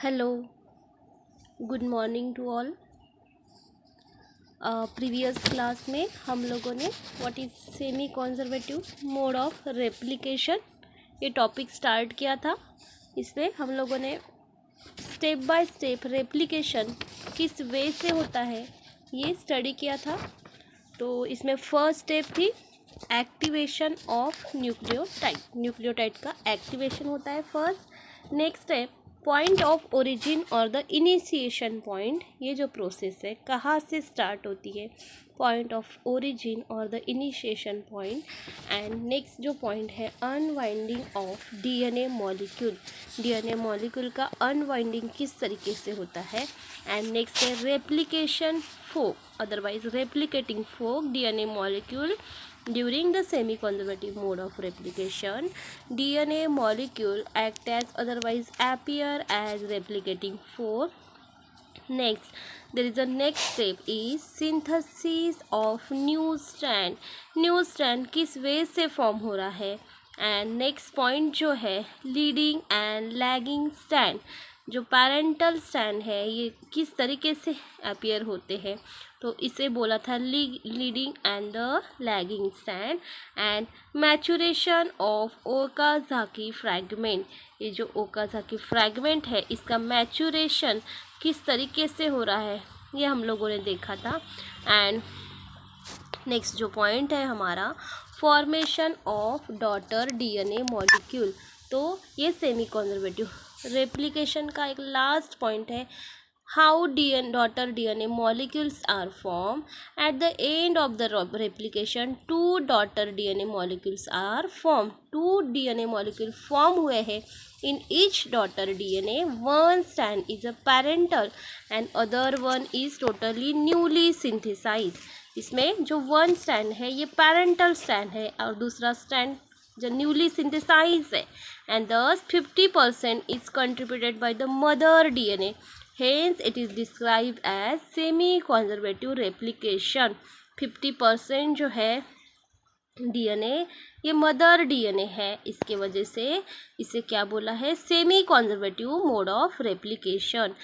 Hello, good morning to all. Previous class में हम लोगों ने what is semi conservative mode of replication ये टॉपिक स्टार्ट किया था। इसमें हम लोगों ने स्टेप बाय स्टेप रेप्लिकेशन किस वे से होता है ये स्टडी किया था। तो इसमें फर्स्ट स्टेप थी एक्टिवेशन ऑफ न्यूक्लियोटाइड का एक्टिवेशन होता है first. Next step point of origin और द इनिशिएशन पॉइंट, ये जो प्रोसेस है कहाँ से स्टार्ट होती है, पॉइंट ऑफ ओरिजिन और the initiation point. And next जो पॉइंट है unwinding of DNA molecule, DNA molecule का अनवाइंडिंग किस तरीके से होता है। एंड नेक्स्ट है replication fork, otherwise replicating fork DNA molecule during the semi-conservative mode of replication. DNA molecule act as otherwise appear as replicating fork. Next, there is a next step is synthesis of new strand. New strand किस वे से form हो रहा है। And next point जो है leading and lagging stand, जो parental stand है ये किस तरीके से अपीयर होते हैं, तो इसे बोला था leading and the lagging stand. And maturation of Okazaki fragment, ये जो ओकाजाकी फ्रैगमेंट है इसका मैचुरेशन किस तरीके से हो रहा है ये हम लोगों ने देखा था। एंड नेक्स्ट जो पॉइंट है हमारा formation of daughter DNA molecule, तो ये सेमी कंजर्वेटिव रेप्लिकेशन का एक लास्ट पॉइंट है। How daughter DNA molecules are formed. At the end of the replication, two daughter DNA molecules are formed. Two DNA molecule form हुए हैं. In each daughter DNA, one strand is a parental and other one is totally newly synthesized. इसमें जो one strand है ये parental strand है और दूसरा strand जो न्यूली सिंथेसाइज है। एंड दस 50% is contributed by the mother DNA, hence it is describe as semi conservative replication. 50% जो है डीएनए ये मदर डीएनए है, इसके वजह से इसे क्या बोला है, semi conservative mode of replication.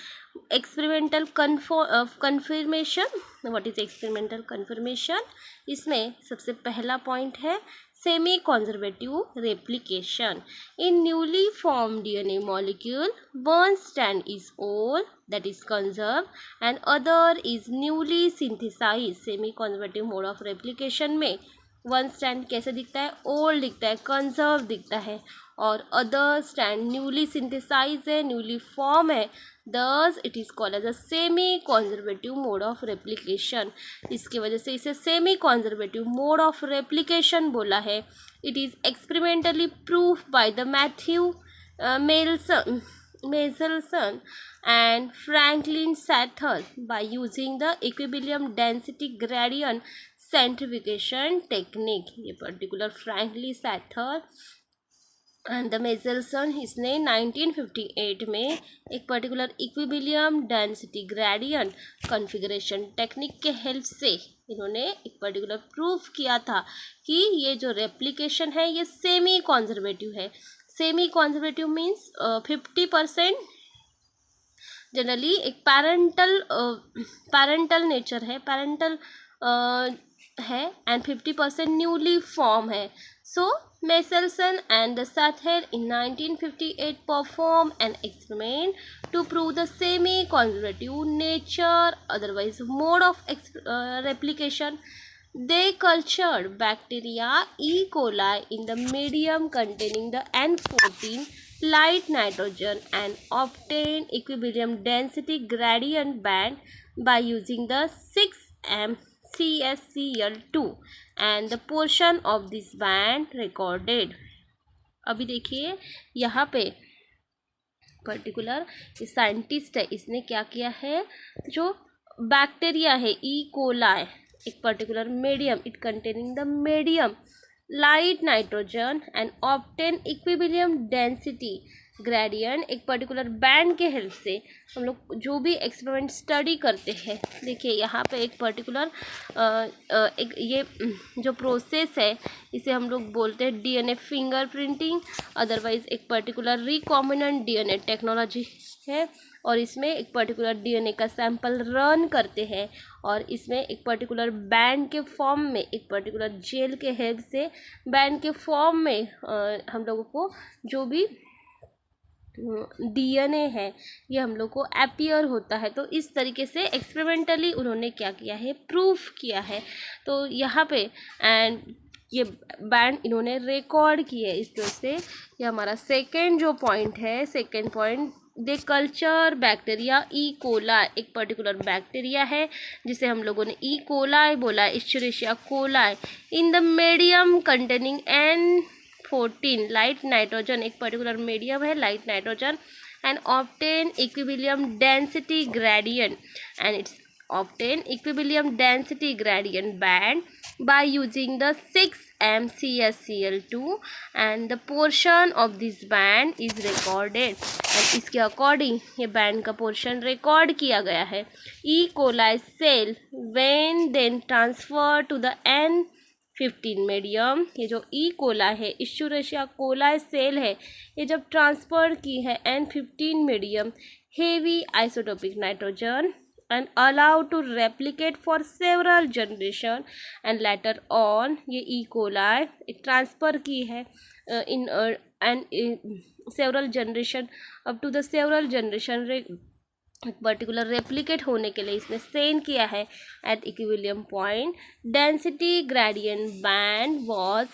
Experimental confirmation, what is experimental confirmation, इसमें सबसे पहला पॉइंट है semi conservative replication. In newly form DNA molecule one strand is old that is conserve and other is newly synthesize. Semi conservative mode of replication में one strand कैसे दिखता है, old दिखता है, कंजर्व दिखता है, और अदर स्टैंड न्यूली सिंथेसाइज है, न्यूली फॉर्म है, thus it is called as a semi conservative mode of replication. इसकी वजह से इसे semi conservative mode of replication बोला है। It is experimentally proof by the Matthew Meselson and Franklin Sather by using the equilibrium density gradient centrifugation technique। ये particular Franklin सैथर and the मेजल्सन, इसने 1958 में एक particular equilibrium density gradient configuration technique के help से इन्होंने एक पर्टिकुलर प्रूफ किया था कि ये जो रेप्लिकेशन है ये सेमी कंजर्वेटिव है। सेमी कंजर्वेटिव मीन्स 50% जनरली एक पैरेंटल नेचर है, पैरेंटल है, एंड 50% न्यूली फॉर्म है। सो Meselson and Sather in 1958 performed an experiment to prove the semi-conservative nature, otherwise mode of replication. They cultured bacteria E. coli in the medium containing the N14 light nitrogen and obtained equilibrium density gradient band by using the 6m CSCl2 and the portion of this band recorded। अभी देखिए यहाँ पे particular scientist है, इसने क्या किया है, जो बैक्टीरिया है ई कोलाई, एक particular medium, it containing the medium light nitrogen and obtain equilibrium density gradient एक पर्टिकुलर बैंड के हेल्प से हम लोग जो भी एक्सपेरिमेंट स्टडी करते हैं, देखिए यहाँ पे एक पर्टिकुलर एक ये जो प्रोसेस है इसे हम लोग बोलते हैं डीएनए फिंगरप्रिंटिंग, अदरवाइज एक पर्टिकुलर रिकॉम्बिनेंट डीएनए टेक्नोलॉजी है। और इसमें एक पर्टिकुलर डीएनए का सैंपल रन करते हैं और इसमें एक पर्टिकुलर बैंड के फॉर्म में, एक पर्टिकुलर जेल के हेल्प से बैंड के फॉर्म में हम लोगों को जो भी डीएनए है ये हम लोग को अपीयर होता है। तो इस तरीके से एक्सपेरिमेंटली उन्होंने क्या किया है, प्रूफ किया है। तो यहाँ पे एंड ये बैंड इन्होंने रिकॉर्ड किए। इस तरह से ये हमारा सेकेंड जो पॉइंट है, सेकेंड पॉइंट, दे कल्चर बैक्टीरिया ई कोलाई, एक पर्टिकुलर बैक्टीरिया है जिसे हम लोगों ने ई कोलाई बोला, इश्चुरिशिया coli, in the medium containing N14 light nitrogen, एक पर्टिकुलर मीडियम है light nitrogen, and obtain equilibrium density gradient, and it's obtain equilibrium density gradient band by using the 6MCsCl2 and the portion of this band is recorded, and इसके according ये band का portion record किया गया है। E coli cell when then transfer to the N15 medium, ये जो ई Cola है, Escherichia coli cell है, ये जब ट्रांसफ़र की है N15 medium heavy isotopic nitrogen and allowed to replicate for several generation, and later on ये E. coli एक ट्रांसफ़र की है in and several generation up to the several generation particular replicate होने के लिए इसने सेंड किया है at equilibrium point, density gradient band was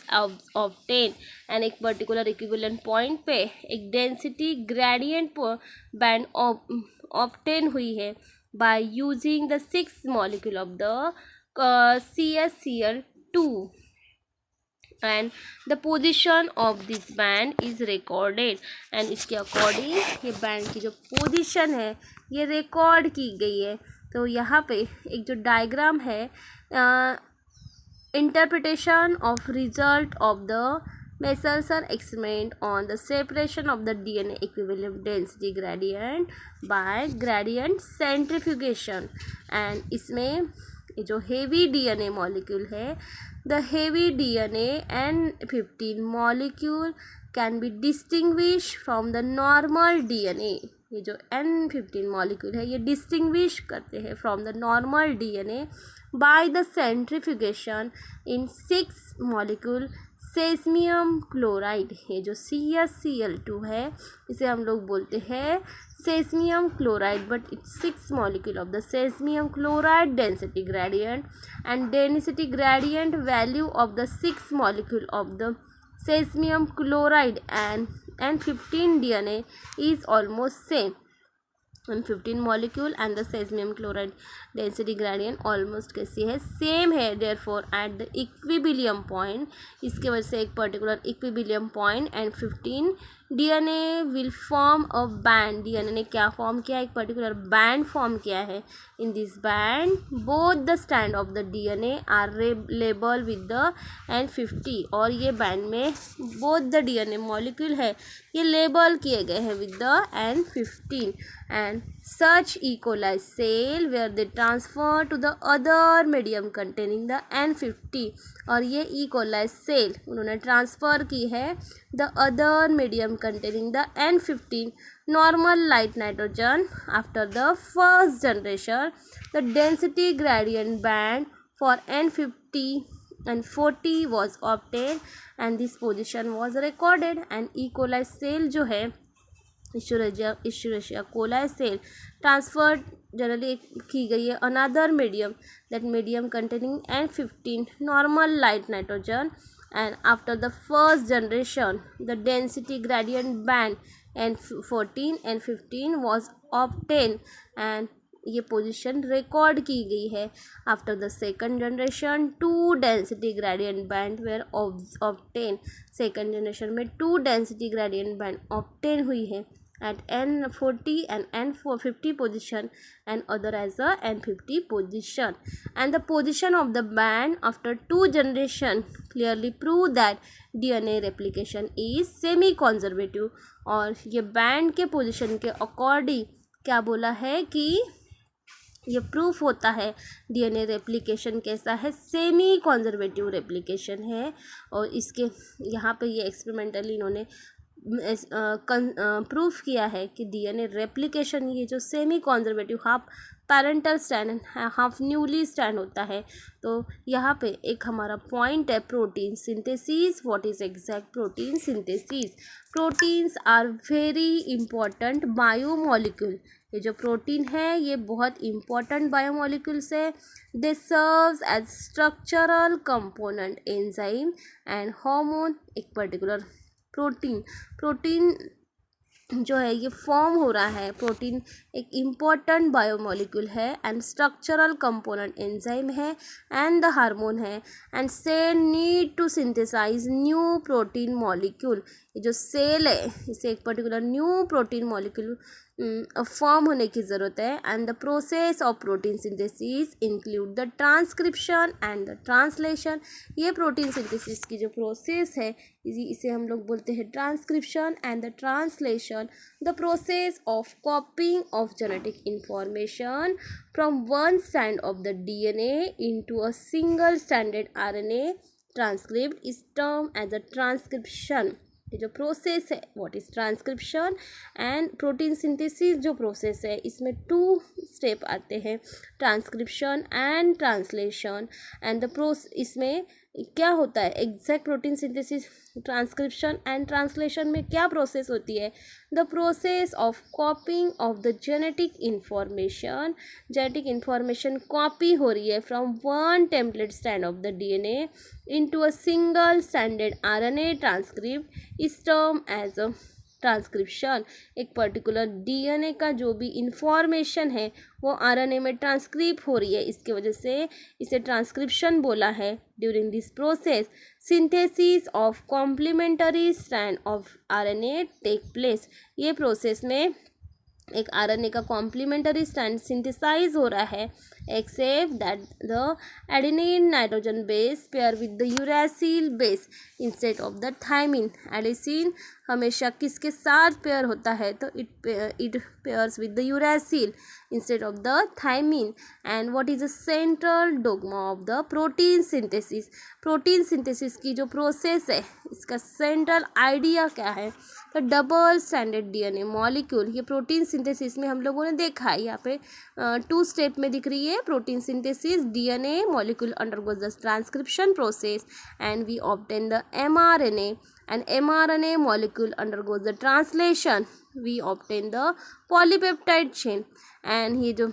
obtain, and एक पर्टिकुलर इक्विलिब्रियम पॉइंट पे एक डेंसिटी ग्रेडियंट बैंड ऑब्टेन हुई है by using the 6th molecule of the CsCl2, and the position of this band is recorded, and इसके according ये band की जो position है ये रिकॉर्ड की गई है। तो यहाँ पे एक जो डायग्राम है, interpretation of result of the Messerschmitt experiment on the separation of the DNA equilibrium density gradient by gradient centrifugation, and इसमें जो हेवी डीएनए मॉलिक्यूल है, the heavy DNA N15 molecule can be distinguish from the normal DNA, ये जो N15 molecule है ये distinguish करते हैं from the normal DNA by the centrifugation in 6 molecule caesium chloride, ये जो CsCl2 है इसे हम लोग बोलते हैं caesium chloride, but it's 6 molecule of the caesium chloride density gradient and density gradient value of the 6 molecule of the caesium chloride and N15 DNA is almost same, N15 molecule and the caesium chloride density gradient almost कैसी है, same है। Therefore at the equilibrium point, इसके वजह से एक particular equilibrium point N15 DNA will form a band, DNA ने क्या form किया, एक पर्टिकुलर बैंड फॉर्म किया है। In this band both the strand of the DNA are label with the N50, और ये बैंड में बोथ द डीएनए मॉलिक्यूल है ये लेबल किए गए हैं with the N15, and such E. coli cell where they transfer to the other medium containing the N50, और ये E. coli cell उन्होंने ट्रांसफ़र की है the other medium containing the N15 normal light nitrogen. After the first generation, the density gradient band for N50 and 40 was obtained, and this position was recorded, and E. coli cell जो है Escherichia coli cell transfer generally की गई है another medium, that medium containing N15 normal light nitrogen, and after the first generation the density gradient band N14 N15 was obtain, and ये position record की गई है। After the second generation 2 density gradient band were obtain, second generation में 2 density gradient band obtain हुई है, at N40 and N50 position and other as a N50 position. And the position of the band after 2 generation clearly prove that DNA replication is semi conservative. और ये band के position के according क्या बोला है कि ये प्रूफ होता है डीएनए रेप्लिकेशन कैसा है, सेमी कॉन्जर्वेटिव रेप्लिकेशन है। और इसके यहाँ पे ये एक्सपेरिमेंटली इन्होंने प्रूफ किया है कि डीएनए रेप्लिकेशन ये जो semi conservative half parental stand half newly stand होता है। तो यहाँ पे एक हमारा पॉइंट है protein synthesis. What is exact protein synthesis? Proteins are very important biomolecule. ये जो प्रोटीन है ये बहुत इंपॉर्टेंट बायोमोलिक्यूल्स है। They serves as structural component enzyme and hormone. एक पर्टिकुलर प्रोटीन जो है ये फॉर्म हो रहा है। प्रोटीन एक इम्पॉर्टेंट बायोमोलिक्यूल है एंड स्ट्रक्चरल कंपोनेंट एंजाइम है एंड द हार्मोन है and cell need to synthesize new protein molecule. ये जो सेल है इसे एक particular new protein molecule form होने की ज़रूरत है। And the process of protein synthesis include the transcription and the translation. ये प्रोटीन सिंथेसिस की जो प्रोसेस है इसे हम लोग बोलते हैं transcription and the translation. The process of copying of genetic information from one strand of the DNA into a single stranded RNA transcript is term as a transcription. ये जो प्रोसेस है what is transcription and protein synthesis जो process है इसमें 2 step आते हैं, transcription and translation. And the इसमें क्या होता है exact protein synthesis transcription and translation में क्या प्रोसेस होती है? The process of copying of the genetic information copy हो रही है from one template strand of the DNA into a single standard RNA transcript is term as a transcription. एक particular DNA का जो भी इंफॉर्मेशन है वो आरएनए में ट्रांसक्रिप्ट हो रही है, इसके वजह से इसे ट्रांसक्रिप्शन बोला है। During this process synthesis of complementary strand of RNA take place. ये प्रोसेस में एक आरएनए का कॉम्प्लीमेंटरी स्ट्रैंड सिंथेसाइज हो रहा है except that the adenine nitrogen base pair with the uracil base instead of the thymine. Adenine हमेशा किसके साथ पेयर होता है? तो it pairs with the uracil instead of the thymine. And what is the central dogma of the protein synthesis? Protein synthesis की जो process है इसका सेंट्रल आइडिया क्या है? तो डबल स्टैंडर्ड डीएनए मॉलिक्यूल। ये प्रोटीन सिंथेसिस में हम लोगों ने देखा है, यहाँ पे 2 स्टेप में दिख रही है protein synthesis. DNA molecule undergoes the transcription process and we obtain the mRNA and mRNA molecule undergoes the translation, we obtain the polypeptide chain। and ये जो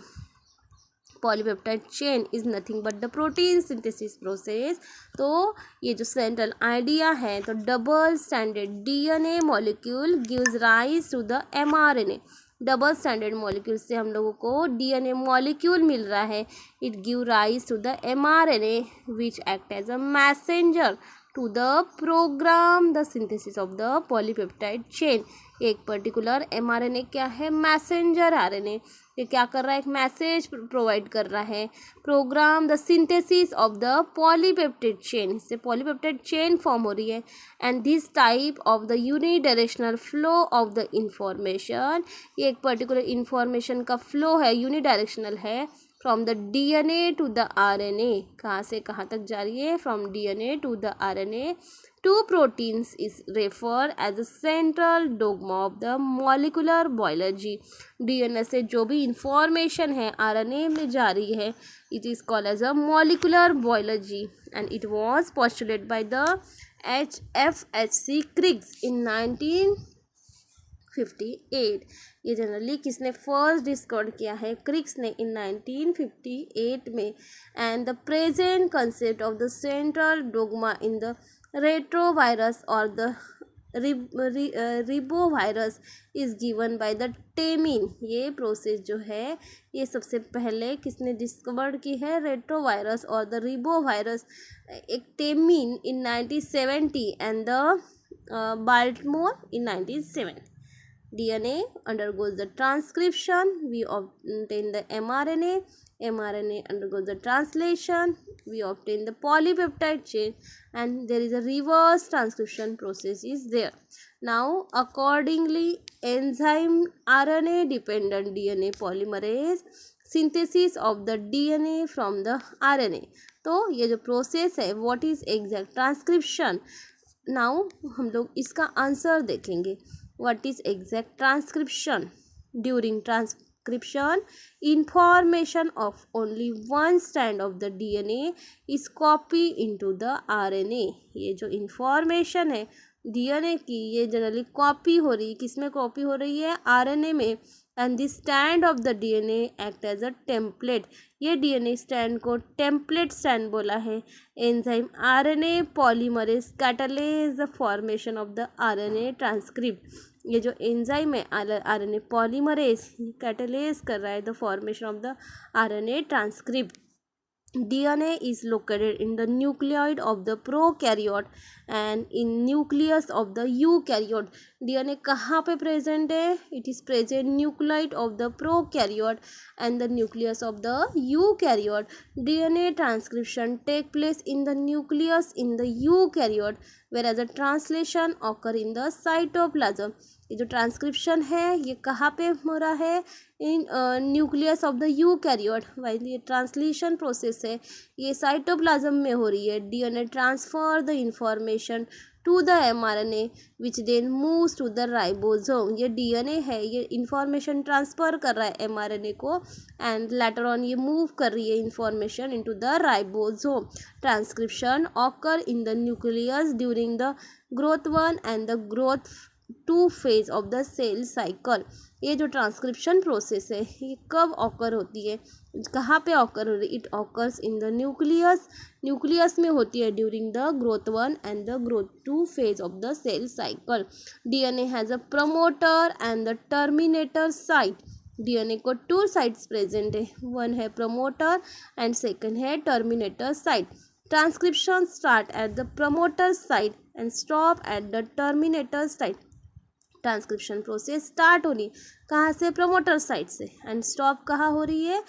polypeptide chain is nothing but the protein synthesis process। तो ये जो central idea है तो double stranded DNA molecule gives rise to the mRNA. Double stranded molecule से हम लोगों को डीएनए मॉलिक्यूल मिल रहा है। It give rise to the mRNA which act as a messenger to the program the synthesis of the polypeptide chain. एक particular mRNA क्या है? Messenger RNA. ये क्या कर रहा है? एक मैसेज प्रोवाइड कर रहा है। Program the synthesis of the polypeptide chain, इससे पॉलीपेप्टाइड चेन फॉर्म हो रही है। And this type of the unidirectional flow of the information, ये एक पर्टिकुलर इंफॉर्मेशन का फ्लो है, यूनिडायरेक्शनल है। From the DNA to the RNA, कहाँ से कहाँ तक जा रही है? From DNA to the RNA to proteins is refer as a central dogma of the molecular biology. DNA से जो भी इंफॉर्मेशन है आरएनए में जा रही है it is called as a molecular biology and it was postulated by the HFHC Crick's in 1958। ये generally किसने फर्स्ट डिस्कवर किया है? क्रिग्स ने इन 1958 में। And the present concept of the central dogma in the retrovirus और the ribovirus is given by the Temin. ये process जो है ये सबसे पहले किसने डिस्कवर की है? रेट्रोवायरस और द रिबोवायरस, एक Temin in 1970 and the Baltimore in 1970। DNA undergoes the transcription, we obtain the mRNA. mRNA undergoes the translation, we obtain the polypeptide chain, and there is a reverse transcription process is there. Now accordingly, enzyme RNA dependent DNA polymerase synthesis of the DNA from the RNA. तो ये जो process है what is exact transcription. Now हम लोग इसका answer देखेंगे. What is exact transcription? During transcription, information of only one strand of the DNA is copied into the RNA. ये जो इंफॉर्मेशन है डीएनए की, ये जनरली कॉपी हो रही है. किस में कॉपी हो रही है? आरएनए में. And the strand of the DNA act as a template. ये डीएनए स्टैंड को टेम्पलेट स्टैंड बोला है. Enzyme RNA polymerase catalyse the formation of the RNA transcript. ये जो एंजाइम है आरएनए पॉलीमरेज कैटलाइज कर रहा है the formation of the RNA transcript. DNA is located in the nucleoid of the prokaryote and in nucleus of the eukaryote. DNA कहाँ पे present है? It is present nucleoid of the prokaryote and the nucleus of the eukaryote. DNA transcription take place in the nucleus in the eukaryote, whereas the translation occur in the cytoplasm. ये जो transcription है ये कहाँ पे हो रहा है? In nucleus of the eukaryote. While ये ट्रांसलेशन प्रोसेस है ये साइटोप्लाज्म में हो रही है. DNA transfer the information to the mRNA which then moves to the ribosome. ये डीएनए है ये इंफॉर्मेशन ट्रांसफर कर रहा है एमआरएनए को एंड लेटर ऑन ये मूव कर रही है information into the ribosome. Transcription occur in the nucleus during the growth 1 and the growth 2 phase of the cell cycle. ये जो ट्रांसक्रिप्शन प्रोसेस है ये कब ऑकर होती है? कहाँ पे ऑकर हो रही है? It occurs in the nucleus. Nucleus में होती है during the growth 1 and the growth 2 phase of the cell cycle. DNA has a promoter and the terminator site. DNA को 2 साइट्स प्रेजेंट है. वन है प्रमोटर एंड सेकंड है terminator site. Transcription start at the promoter site and stop at the terminator site. Transcription process start हो रही कहाँ से? Promoter side से. And stop कहाँ हो रही है?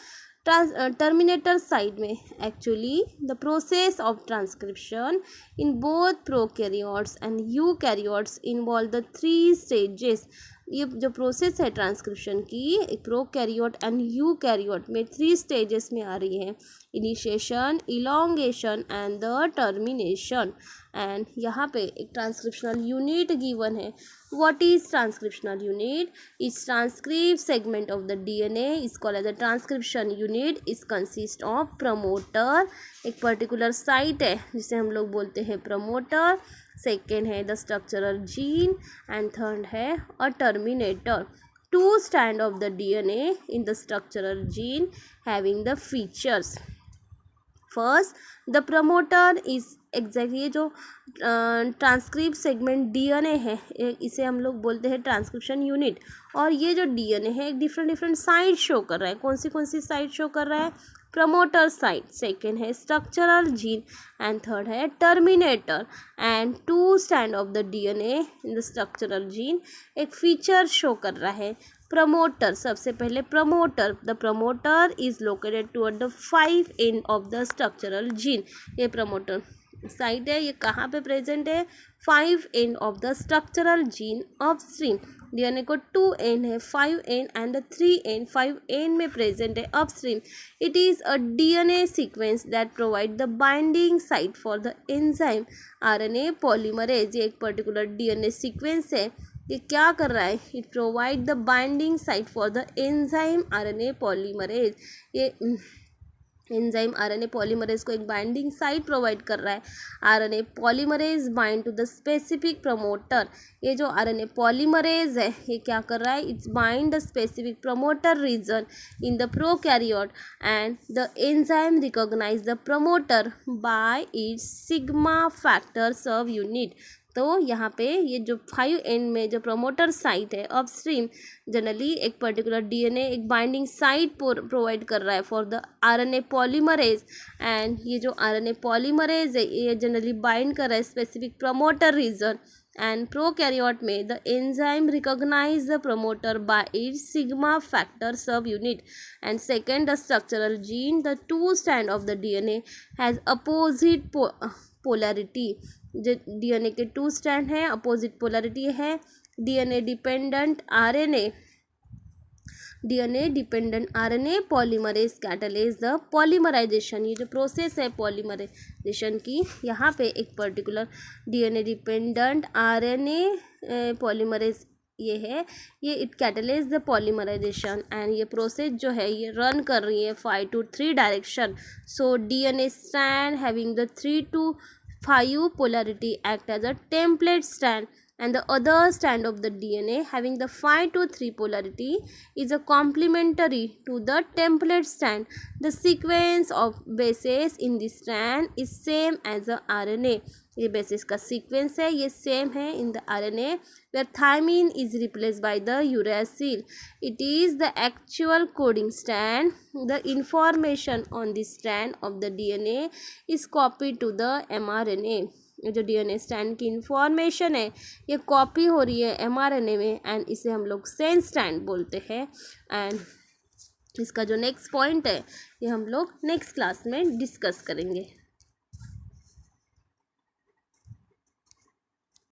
टर्मिनेटर साइड में. Actually the process of transcription in both prokaryotes and eukaryotes involve the 3 stages. ये जो प्रोसेस है ट्रांसक्रिप्शन की प्रोकैरियोट एंड यूकैरियोट में 3 स्टेजेस में आ रही है. Initiation, elongation and the termination. And यहाँ पे एक ट्रांसक्रिप्शनल यूनिट गिवन है. What is transcriptional unit? Is transcript segment of the DNA is called as a transcription unit. Is consist of promoter, एक पर्टिकुलर साइट है जिसे हम लोग बोलते हैं प्रमोटर. सेकेंड है the structural gene and third है a terminator. 2 strand of the DNA in the structural gene having the features. First the promoter is exactly जो ट्रांसक्रिप्ट सेगमेंट डीएनए है इसे हम लोग बोलते हैं ट्रांसक्रिप्शन यूनिट. और ये जो डीएनए है एक डिफरेंट साइट शो कर रहा है. कौन सी साइट शो कर रहा है? Promoter site. सेकेंड है स्ट्रक्चरल जीन एंड थर्ड है terminator. And 2 strand of the DNA in the structural gene एक फीचर शो कर रहा है प्रमोटर. सबसे पहले promoter. The promoter is located toward the 5 end of the structural gene. ये promoter site है ये कहाँ पे प्रेजेंट है? 5 end of the structural gene upstream. DNA को 2 end है, 5 end एंड 3 end. 5 end में प्रेजेंट है upstream. It is a DNA sequence that provide the binding site for the enzyme RNA polymerase. ये एक पर्टिकुलर डीएनए सीक्वेंस है ये क्या कर रहा है? It provide the binding site for the enzyme RNA polymerase. ये एंजाइम आरएनए पॉलीमरेज को एक बाइंडिंग साइट प्रोवाइड कर रहा है. RNA polymerase bind to the specific promoter. ये जो आरएनए पॉलीमरेज है ये क्या कर रहा है? Its bind the specific promoter region in the prokaryote and the enzyme recognize the promoter by its sigma factor subunit. तो यहाँ पे ये जो 5 end में जो प्रमोटर साइट है अपस्ट्रीम जनरली एक पर्टिकुलर डीएनए एक बाइंडिंग साइट प्रोवाइड कर रहा है for the RNA polymerase. And ये जो आरएनए पॉलीमरेज है ये जनरली बाइंड कर रहा है specific promoter region and prokaryote में the enzyme recognize the promoter by its sigma factor subunit and second the structural gene the two stand of the DNA has opposite polarity. जो DNA के two stand हैं, opposite polarity है। DNA dependent RNA polymerase catalyse the polymerisation. ये जो process है polymerisation की, यहाँ पे एक particular DNA dependent RNA polymerase ये है, ये it catalase the polymerisation and ये प्रोसेस जो है ये रन कर रही है 5 to 3 direction. So DNA strand having the 3 to 5 polarity act as a template strand and the other strand of the DNA having the 5 to 3 polarity is a complementary to the template strand. The sequence of bases in the strand is same as the RNA. ये bases का sequence है, ये same है in the RNA where thymine is replaced by the uracil. It is the actual coding strand. The information on the strand of the DNA is copied to the mRNA. ये जो DNA strand की information है ये copy हो रही है mRNA में and इसे हम लोग सेंस स्ट्रैंड बोलते हैं। एंड इसका जो नेक्स्ट पॉइंट है ये हम लोग नेक्स्ट क्लास में डिस्कस करेंगे।